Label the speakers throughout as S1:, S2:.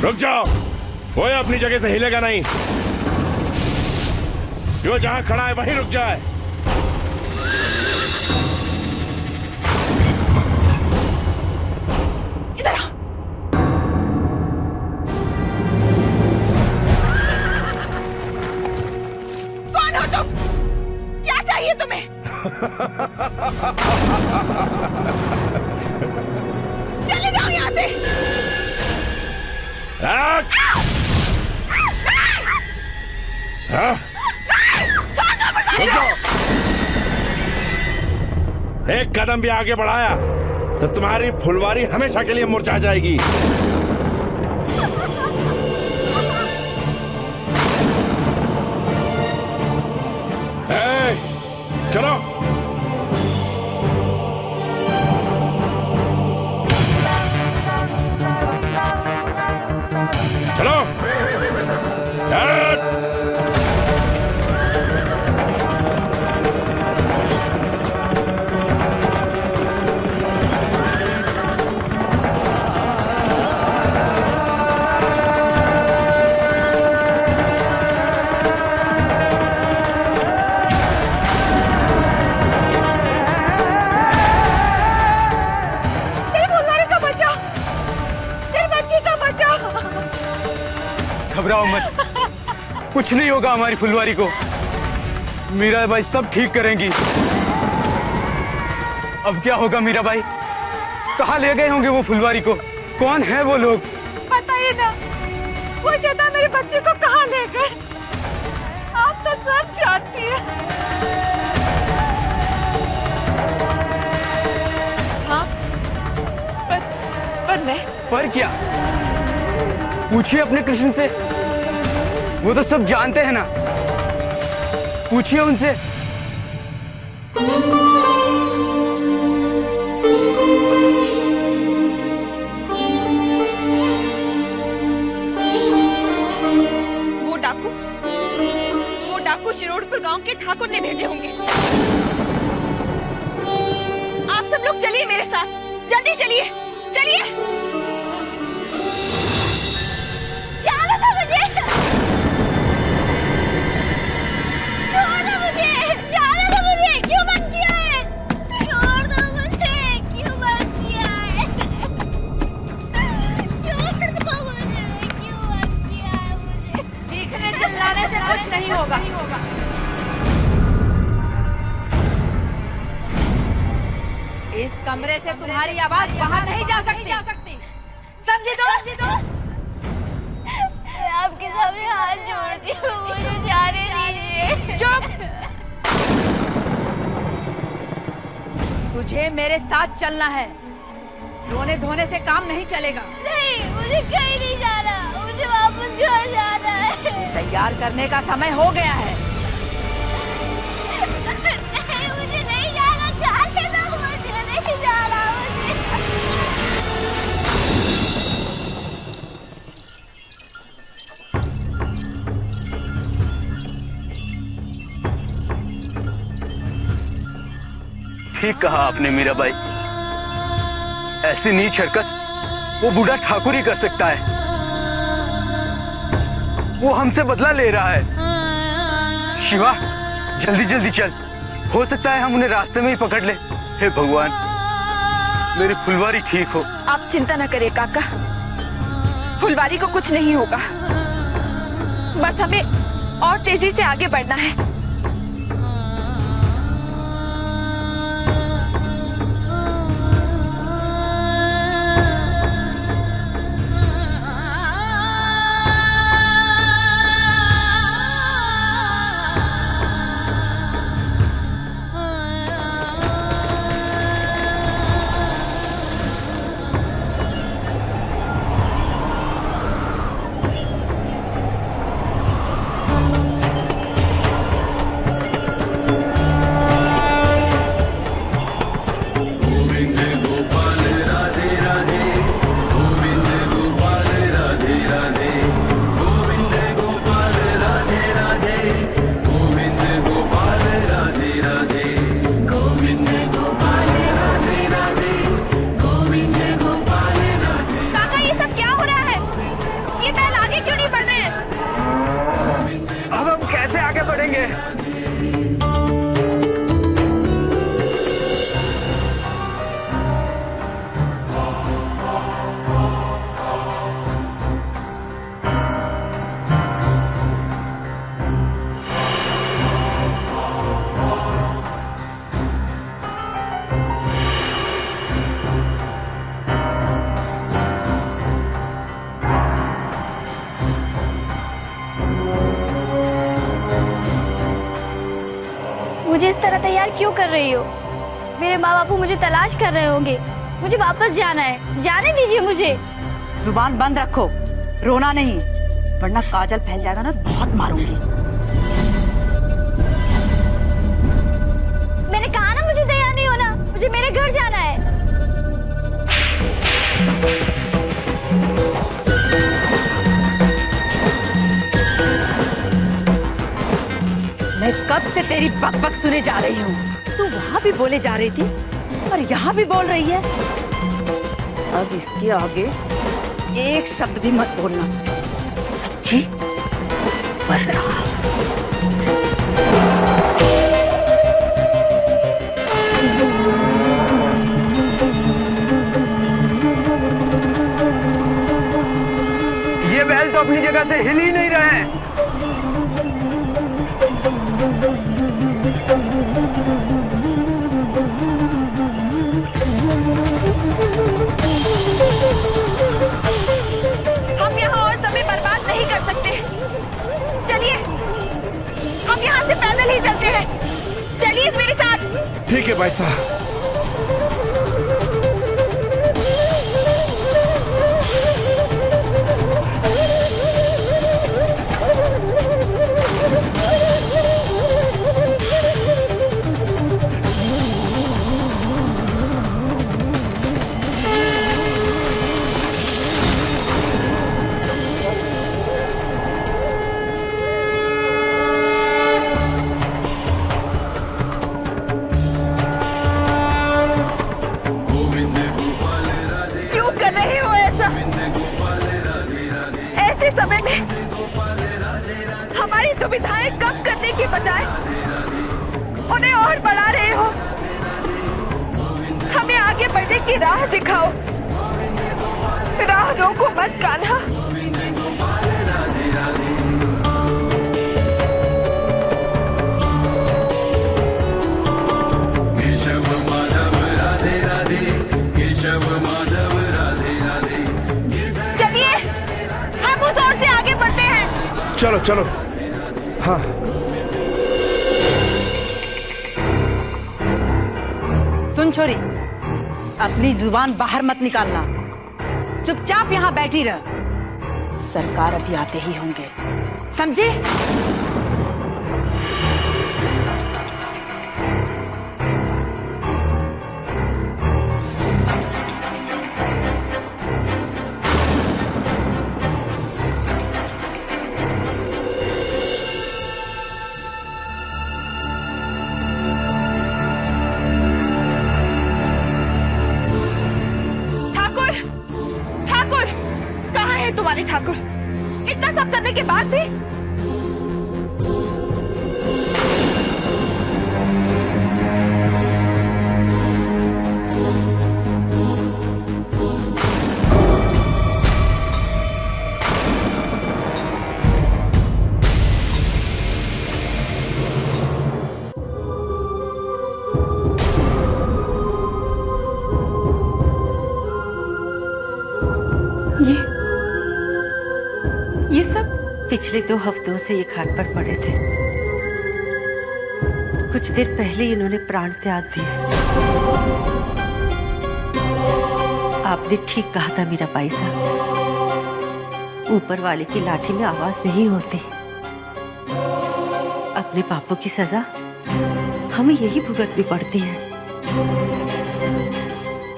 S1: रुक जाओ, कोई अपनी जगह से हिलेगा नहीं। जो जहां खड़ा है वहीं रुक जाए।
S2: इधर आओ। कौन हो तुम? क्या चाहिए तुम्हें? चले जाओ यहाँ से।
S1: एक कदम भी आगे बढ़ाया तो तुम्हारी फुलवारी हमेशा के लिए मुरझा जाएगी। चलो चलो।
S3: घबराओ मत, कुछ नहीं होगा हमारी फुलवारी को। मीरा भाई सब ठीक करेंगी। अब क्या होगा मीरा भाई? कहाँ ले गए होंगे वो फुलवारी को? कौन है वो लोग?
S2: बताइए ना, वो शैतान मेरे बच्चे को कहाँ ले गए? आप तो सब जानती हैं। हाँ, पर नहीं।
S3: पर क्या? पूछिए अपने कृष्ण से, वो तो सब जानते हैं ना। पूछिए उनसे।
S2: वो डाकू शिरोडपुर गांव के ठाकुर ने भेजे होंगे। आप सब लोग चलिए मेरे साथ, जल्दी चलिए, चलिए। जाना था मुझे, छोड़ दो मुझे, जाना था मुझे, क्यों बंद किया है? छोड़ दो मुझे, क्यों बंद किया है? छोड़ दो मुझे, क्यों बंद किया है मुझे? चीखने चिल्लाने से कुछ नहीं होगा। इस कमरे से तुम्हारी आवाज बाहर नहीं जा सकती, समझी तो? मैं आपके सामने हाथ जोड़ती हूँ, मुझे जाने दीजिए। चुप! तुझे मेरे साथ चलना है, रोने धोने से काम नहीं चलेगा। नहीं, मुझे कहीं नहीं जाना, मुझे वापस घर जाना है। तैयार करने का समय हो गया है। नहीं, मुझे नहीं जाना, जाने दो, मुझे नहीं जाना।
S3: ठीक कहा आपने मीरा बाई, ऐसी नीच हरकत वो बूढ़ा ठाकुर ही कर सकता है। वो हमसे बदला ले रहा है। शिवा, जल्दी जल्दी चल, हो सकता है हम उन्हें रास्ते में ही पकड़ ले। हे भगवान, मेरी फुलवारी ठीक हो।
S2: आप चिंता न करिए काका, फुलवारी को कुछ नहीं होगा। बस हमें और तेजी से आगे बढ़ना है।
S4: प्यार क्यों कर रही हो? मेरे माँ बापू मुझे तलाश कर रहे होंगे, मुझे वापस जाना है, जाने दीजिए मुझे।
S2: जुबान बंद रखो, रोना नहीं, वरना काजल फैल जाएगा ना, बहुत मारूंगी।
S4: मैंने कहा ना मुझे तैयार नहीं होना, मुझे मेरे घर जाना है।
S2: मैं कब से तेरी बकबक सुने जा रही हूँ। तू वहाँ भी बोले जा रही थी और यहाँ भी बोल रही है। अब इसके आगे एक शब्द भी मत बोलना, समझी? वरना
S3: ये बैल तो अपनी जगह से हिल ही नहीं रहे हैं।
S4: हम यहाँ और समय बर्बाद नहीं कर सकते। चलिए, हम यहाँ से पैदल ही चलते हैं। चलिए मेरे साथ।
S1: ठीक है भाई साहब।
S4: समय में हमारी सुविधाएं कम करने की बजाय उन्हें और बढ़ा रहे हो। हमें आगे बढ़ने की राह दिखाओ, राह रोको मत कान्हा।
S1: चलो चलो। हाँ,
S2: सुन छोरी, अपनी जुबान बाहर मत निकालना, चुपचाप यहाँ बैठी रह। सरकार अभी आते ही होंगे, समझे?
S4: तुम्हारे ठाकुर इतना सब करने के बाद भी ये सब
S5: पिछले 2 हफ्तों से ये घाट पर पड़े थे। कुछ देर पहले इन्होंने प्राण त्याग दिया। आपने ठीक कहा था मीरा बाई साहब, ऊपर वाले की लाठी में आवाज नहीं होती। अपने पापों की सजा हमें यही भुगतनी पड़ती है।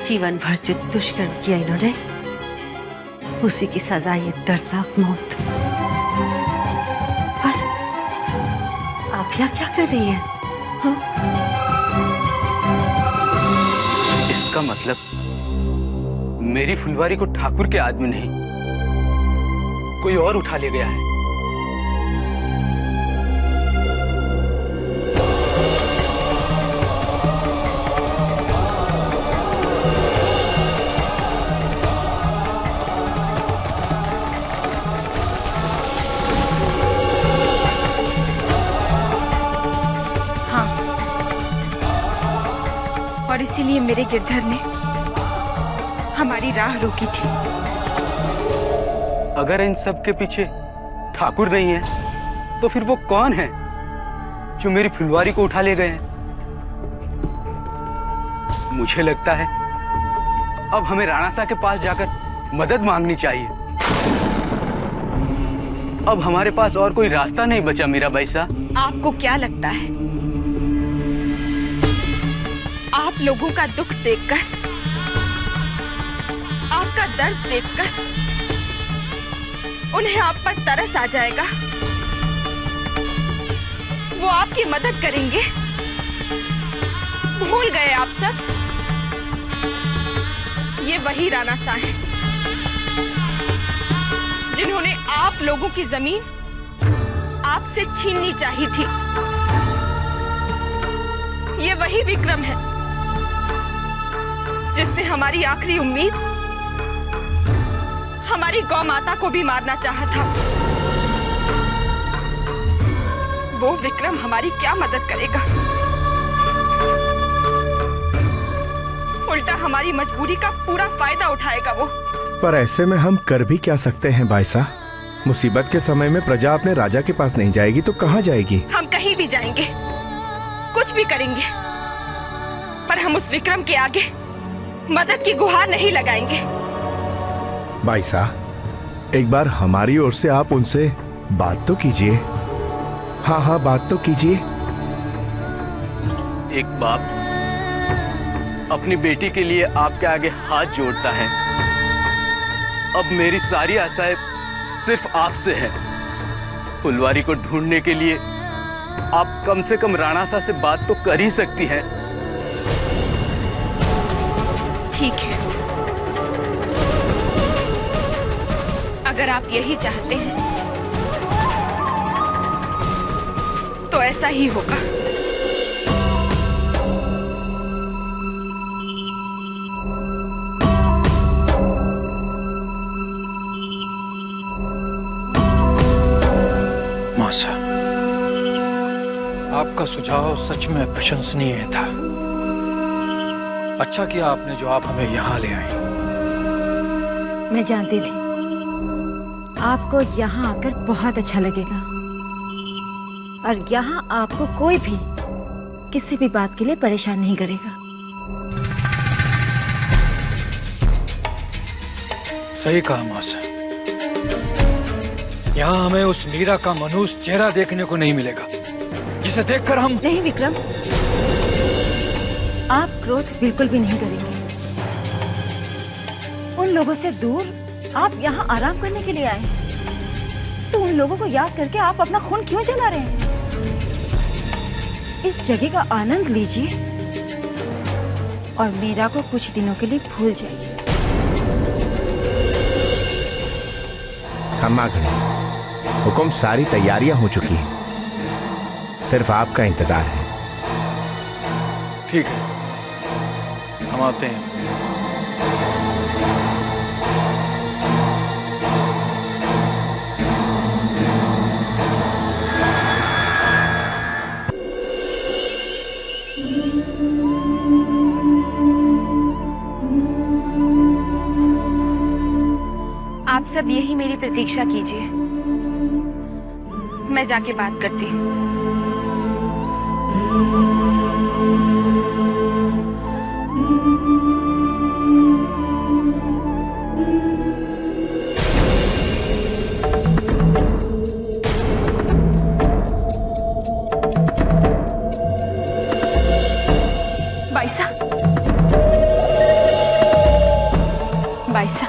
S5: जीवन भर जो दुष्कर्म किया इन्होंने, उसी की सजा ये दर्दनाक मौत। पर आप यहाँ क्या कर रही हैं? हाँ?
S3: इसका मतलब मेरी फुलवारी को ठाकुर के आदमी नहीं, कोई और उठा ले गया है।
S4: और इसीलिए मेरे गिरधर ने हमारी राह रोकी थी।
S3: अगर इन सब के पीछे ठाकुर नहीं है, तो फिर वो कौन है जो मेरी फुलवारी को उठा ले गए हैं? मुझे लगता है अब हमें राणा साहब के पास जाकर मदद मांगनी चाहिए। अब हमारे पास और कोई रास्ता नहीं बचा मीराबाई साहब।
S4: आपको क्या लगता है आप लोगों का दुख देखकर, आपका दर्द देखकर उन्हें आप पर तरस आ जाएगा? वो आपकी मदद करेंगे? भूल गए आप सब? ये वही राणा साहब हैं जिन्होंने आप लोगों की जमीन आपसे छीननी चाहिए थी। ये वही विक्रम है जिसने हमारी आखिरी उम्मीद, हमारी गौ माता को भी मारना चाहा था। वो विक्रम हमारी क्या मदद करेगा? उल्टा हमारी मजबूरी का पूरा फायदा उठाएगा वो।
S1: पर ऐसे में हम कर भी क्या सकते हैं बाईसा? मुसीबत के समय में प्रजा अपने राजा के पास नहीं जाएगी तो कहाँ जाएगी? हम
S4: कहीं भी जाएंगे, कुछ भी करेंगे, पर हम उस विक्रम के आगे मदद की गुहार नहीं लगाएंगे।
S1: बाईसा, एक बार हमारी ओर से आप उनसे बात तो कीजिए। हाँ हाँ, बात तो कीजिए।
S3: एक बाप अपनी बेटी के लिए आपके आगे हाथ जोड़ता है। अब मेरी सारी आशाएं सिर्फ आपसे है। फुलवारी को ढूंढने के लिए आप कम से कम राणा साहब से बात तो कर ही सकती हैं।
S4: ठीक है, अगर आप यही चाहते हैं तो ऐसा ही होगा।
S6: मौसा, आपका सुझाव सच में प्रशंसनीय था। अच्छा किया आपने जो आप हमें यहाँ ले आई।
S7: मैं जानती थी आपको यहाँ आकर बहुत अच्छा लगेगा, और यहाँ आपको कोई भी किसी भी बात के लिए परेशान नहीं करेगा।
S6: सही कहा मौसा, यहाँ हमें उस मीरा का मनहूस चेहरा देखने को नहीं मिलेगा जिसे देखकर हम।
S7: नहीं विक्रम, आप क्रोध बिल्कुल भी नहीं करेंगे। उन लोगों से दूर आप यहाँ आराम करने के लिए आए, तो उन लोगों को याद करके आप अपना खून क्यों जला रहे हैं? इस जगह का आनंद लीजिए और मीरा को कुछ दिनों के लिए भूल जाइए।
S1: अम्मा घड़ी, हुकुम सारी तैयारियां हो चुकी हैं, सिर्फ आपका इंतजार है।
S6: ठीक है, हम आते हैं।
S4: आप सब यही मेरी प्रतीक्षा कीजिए, मैं जाके बात करती हूँ। बाईसा, बाईसा,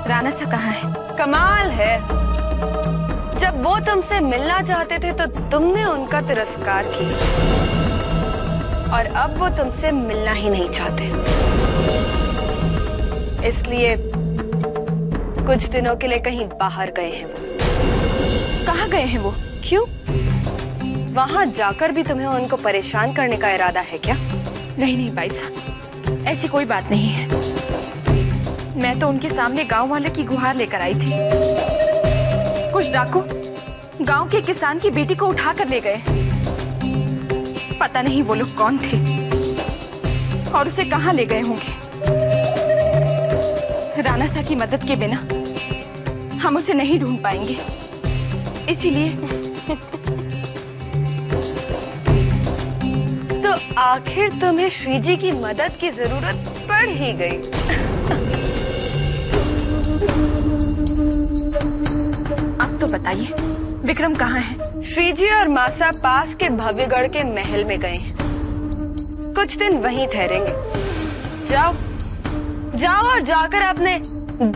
S4: राणा सा कहाँ है?
S2: कमाल है, जब वो तुमसे मिलना चाहते थे तो तुमने उनका तिरस्कार किया, और अब वो तुमसे मिलना ही नहीं चाहते, इसलिए कुछ दिनों के लिए कहीं बाहर गए हैं वो।
S4: कहाँ गए हैं वो?
S2: क्यों? वहां जाकर भी तुम्हें उनको परेशान करने का इरादा है क्या?
S4: नहीं नहीं बाईसा, ऐसी कोई बात नहीं है। मैं तो उनके सामने गांव वाले की गुहार लेकर आई थी। कुछ डाकू गांव के किसान की बेटी को उठा कर ले गए। पता नहीं वो लोग कौन थे और उसे कहां ले गए होंगे। राणा सा की मदद के बिना हम उसे नहीं ढूंढ पाएंगे, इसीलिए
S2: तो
S8: आखिर तुम्हें श्रीजी की मदद की जरूरत पड़ ही गई।
S4: अब तो बताइए विक्रम कहाँ है?
S8: श्रीजी और मासा पास के भव्यगढ़ के महल में गए हैं। कुछ दिन वहीं ठहरेंगे। जाओ जाओ और जाकर अपने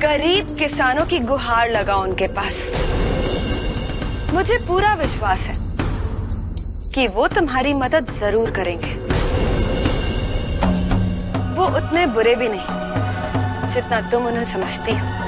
S8: गरीब किसानों की गुहार लगाओ उनके पास। मुझे पूरा विश्वास है कि वो तुम्हारी मदद जरूर करेंगे। वो उतने बुरे भी नहीं जितना तुम उन्हें समझती हो।